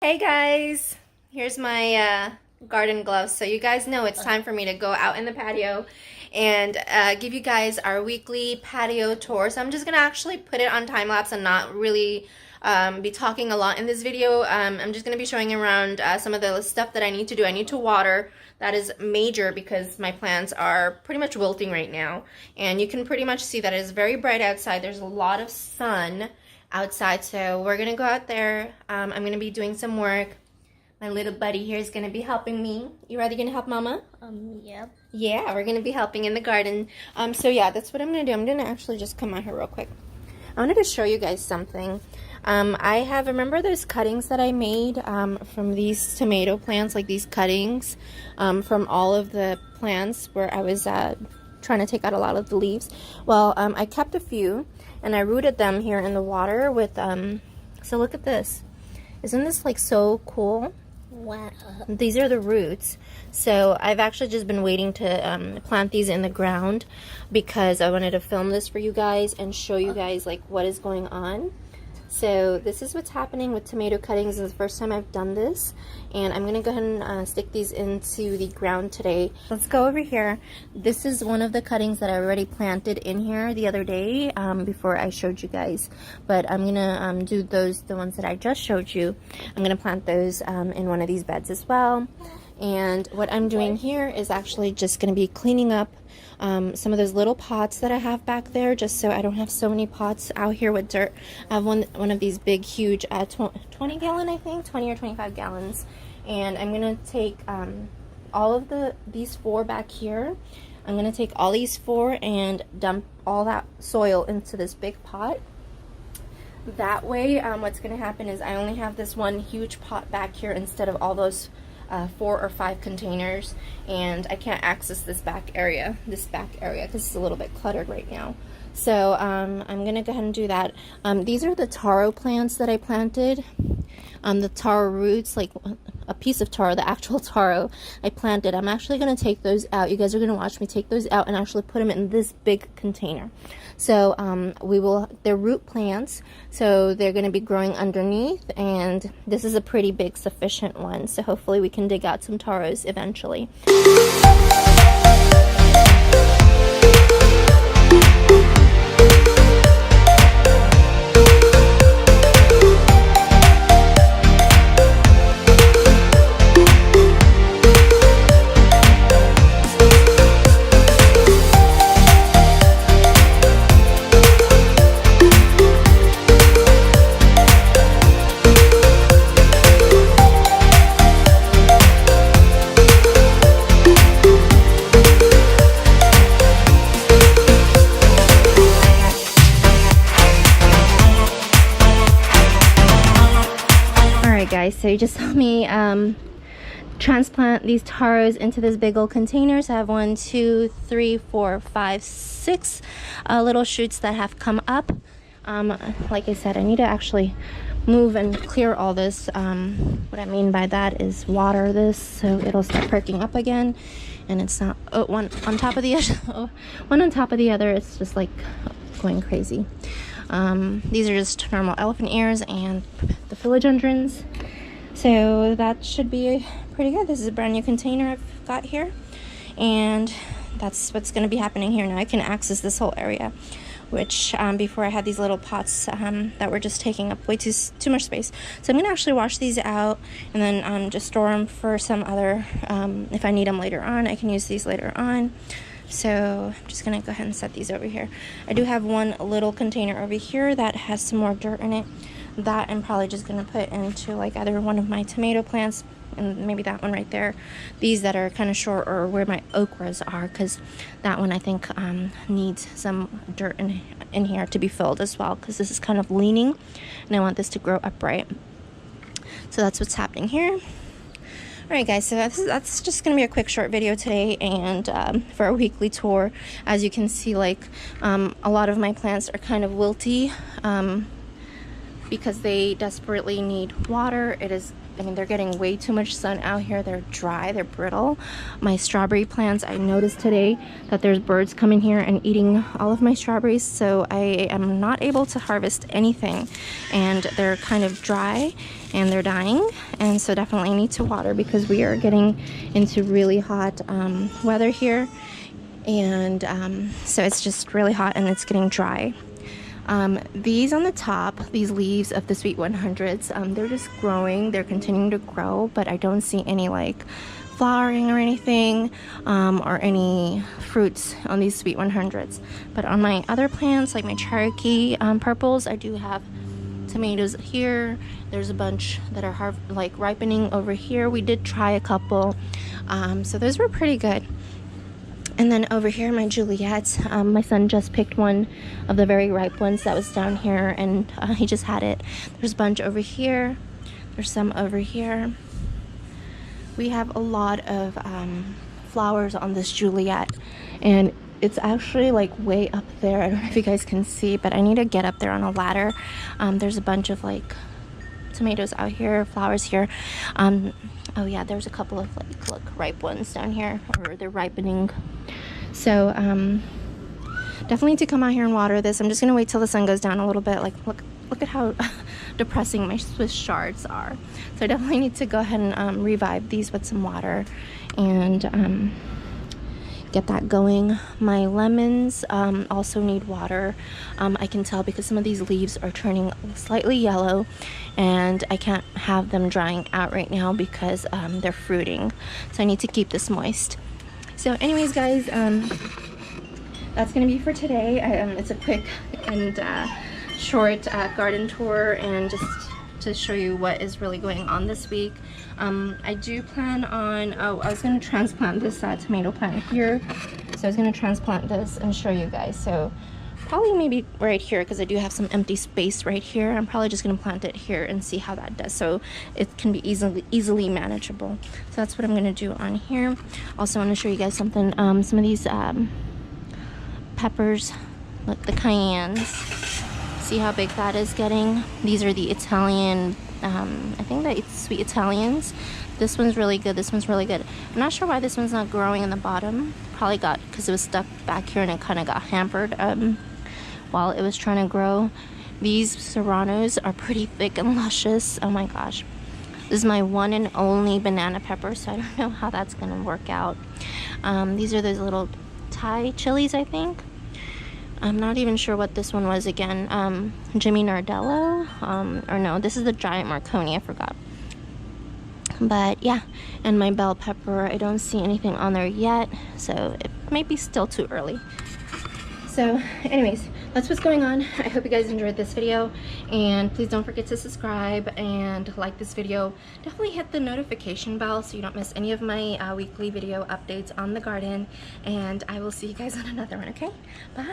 Hey guys, here's my garden gloves. So you guys know it's time for me to go out in the patio and give you guys our weekly patio tour. So I'm just gonna actually put it on time lapse and not really be talking a lot in this video. I'm just gonna be showing around some of the stuff that I need to do. I need to water. That is major because my plants are pretty much wilting right now, and you can pretty much see that it is very bright outside. There's a lot of sun outside, so we're gonna go out there. I'm gonna be doing some work. My little buddy here is gonna be helping me. You ready? Gonna help Mama? Yep. Yeah, we're gonna be helping in the garden. So yeah, that's what I'm gonna do. I'm gonna actually just come out here real quick. I wanted to show you guys something. Remember those cuttings that I made from these tomato plants, like these cuttings from all of the plants where I was trying to take out a lot of the leaves. Well, I kept a few and I rooted them here in the water with, so look at this. Isn't this like so cool? Wow. These are the roots. So I've actually just been waiting to plant these in the ground because I wanted to film this for you guys and show you guys like what is going on. So this is what's happening with tomato cuttings. This is the first time I've done this, and I'm gonna go ahead and stick these into the ground today. Let's go over here. This is one of the cuttings that I already planted in here the other day before I showed you guys, but I'm gonna do the ones that I just showed you. I'm gonna plant those in one of these beds as well. And what I'm doing here is actually just gonna be cleaning up some of those little pots that I have back there, just so I don't have so many pots out here with dirt. I have one of these big, huge 20 gallon, I think, 20 or 25 gallons. And I'm gonna take all of these four back here. I'm gonna take all these four and dump all that soil into this big pot. That way, what's gonna happen is I only have this one huge pot back here instead of all those 4 or 5 containers, and I can't access this back area because it's a little bit cluttered right now. So I'm gonna go ahead and do that. These are the taro plants that I planted. The taro roots, like a piece of taro, the actual taro I planted. I'm actually gonna take those out. You guys are gonna watch me take those out and actually put them in this big container. So they're root plants, so they're gonna be growing underneath, and this is a pretty big sufficient one. So hopefully we can dig out some taros eventually. Guys, so you just saw me transplant these taros into this big old container. So I have 1, 2, 3, 4, 5, 6 little shoots that have come up. Like I said, I need to actually move and clear all this. What I mean by that is water this so it'll start perking up again, and it's not one on top of the other. One on top of the other. It's just like going crazy. These are just normal elephant ears and the philodendrons. So that should be pretty good. This is a brand new container I've got here, and that's what's going to be happening here. Now I can access this whole area, which before I had these little pots that were just taking up way too much space. So I'm going to actually wash these out and then just store them for some other, if I need them later on, I can use these later on. So I'm just going to go ahead and set these over here. I do have one little container over here that has some more dirt in it. That I'm probably just going to put into like either one of my tomato plants, and maybe that one right there. These that are kind of short, or where my okras are, because that one I think needs some dirt in here to be filled as well, because this is kind of leaning and I want this to grow upright. So that's what's happening here. Alright guys, so that's just going to be a quick short video today, and for our weekly tour. As you can see, like a lot of my plants are kind of wilty. because they desperately need water. It is, I mean, they're getting way too much sun out here. They're dry, they're brittle. My strawberry plants, I noticed today that there's birds coming here and eating all of my strawberries, so I am not able to harvest anything, and they're kind of dry and they're dying, and so definitely need to water because we are getting into really hot weather here, and so it's just really hot and it's getting dry. These on the top, these leaves of the Sweet 100s, they're just growing, they're continuing to grow, but I don't see any like flowering or anything, or any fruits on these Sweet 100s. But on my other plants, like my Cherokee purples, I do have tomatoes here. There's a bunch that are like ripening over here. We did try a couple, so those were pretty good. And then over here, my Juliets, my son just picked one of the very ripe ones that was down here, and he just had it. There's a bunch over here. There's some over here. We have a lot of flowers on this Juliet, and it's actually like way up there. I don't know if you guys can see, but I need to get up there on a ladder. There's a bunch of like tomatoes out here, flowers here. Oh yeah, there's a couple of like, look, ripe ones down here, or they're ripening. So definitely need to come out here and water this. I'm just gonna wait till the sun goes down a little bit. Like look at how depressing my Swiss chards are. So I definitely need to go ahead and revive these with some water and get that going. My lemons also need water. I can tell because some of these leaves are turning slightly yellow, and I can't have them drying out right now because they're fruiting, so I need to keep this moist. So anyways guys, that's gonna be for today. It's a quick and short garden tour, and just to show you what is really going on this week. I do plan on, I was going to transplant this tomato plant here, so I was going to transplant this and show you guys. So probably maybe right here, because I do have some empty space right here. I'm probably just going to plant it here and see how that does, so it can be easily manageable. So that's what I'm going to do on here. Also want to show you guys something. Some of these peppers, look, the cayennes. See how big that is getting? These are the Italian, I think that it's Sweet Italians. This one's really good. This one's really good. I'm not sure why this one's not growing in the bottom. Probably got because it was stuck back here and it kind of got hampered while it was trying to grow. These serranos are pretty thick and luscious. Oh my gosh. This is my one and only banana pepper, so I don't know how that's gonna work out. These are those little Thai chilies, I think. I'm not even sure what this one was again. Jimmy Nardello, or no, this is the giant Marconi, I forgot. But yeah, and my bell pepper, I don't see anything on there yet, so it might be still too early. So anyways, that's what's going on. I hope you guys enjoyed this video, and please don't forget to subscribe and like this video. Definitely hit the notification bell so you don't miss any of my weekly video updates on the garden, and I will see you guys on another one. Okay, bye.